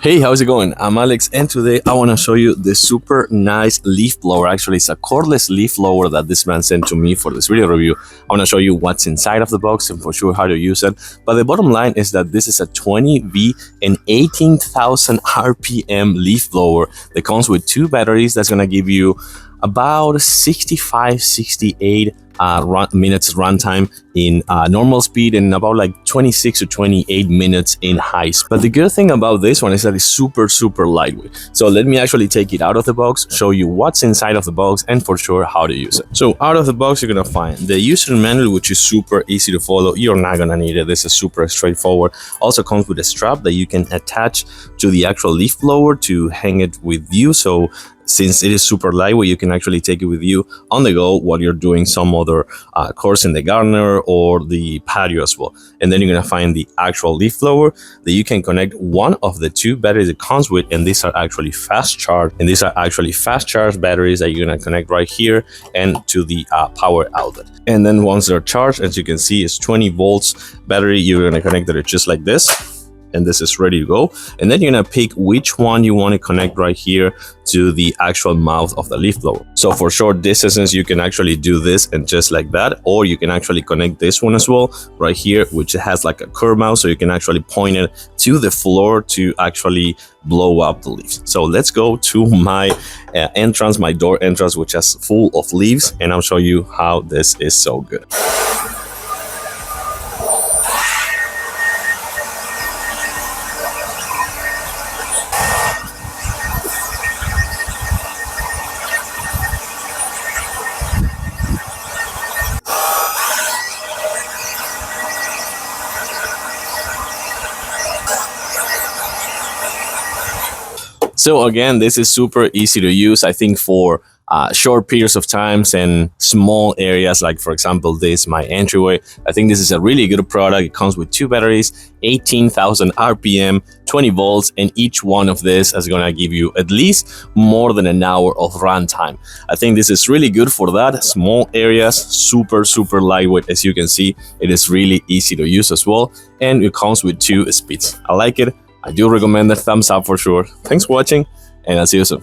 Hey, how's it going? I'm Alex, and today I want to show you this super nice leaf blower. Actually, it's a cordless leaf blower that this man sent to me for this video review. I want to show you what's inside of the box and for sure how to use it. But the bottom line is that this is a 20V and 18,000 RPM leaf blower that comes with two batteries. That's going to give you about 68 minutes runtime in normal speed and about like 26 to 28 minutes in high speed. But the good thing about this one is that it's super lightweight. So let me actually take it out of the box, show you what's inside of the box, and for sure how to use it. So out of the box, you're gonna find the user manual, which is super easy to follow. You're not gonna need it. This is super straightforward. Also comes with a strap that you can attach to the actual leaf blower to hang it with you. So since it is super lightweight, you can actually take it with you on the go while you're doing some other course in the garden or the patio as well. And then you're gonna find the actual leaf blower that you can connect one of the two batteries it comes with, and these are actually fast charged. And these are actually fast charged batteries that you're gonna connect right here and to the power outlet. And then once they're charged, as you can see, it's 20 volts battery. You're gonna connect it just like this, and this is ready to go. And then you're gonna pick which one you want to connect right here to the actual mouth of the leaf blower. So for short distances, you can actually do this and just like that, or you can actually connect this one as well right here, which has like a curved mouth, so you can actually point it to the floor to actually blow up the leaves. So let's go to my entrance, my door entrance, which is full of leaves, and I'll show you how this is so good. So again, this is super easy to use. I think for short periods of times and small areas, like for example, this, my entryway, I think this is a really good product. It comes with two batteries, 18,000 RPM, 20 volts, and each one of this is gonna give you at least more than an hour of runtime. I think this is really good for that. Small areas, super lightweight. As you can see, it is really easy to use as well. And it comes with two speeds. I like it. I do recommend a thumbs up for sure. Thanks for watching, and I'll see you soon.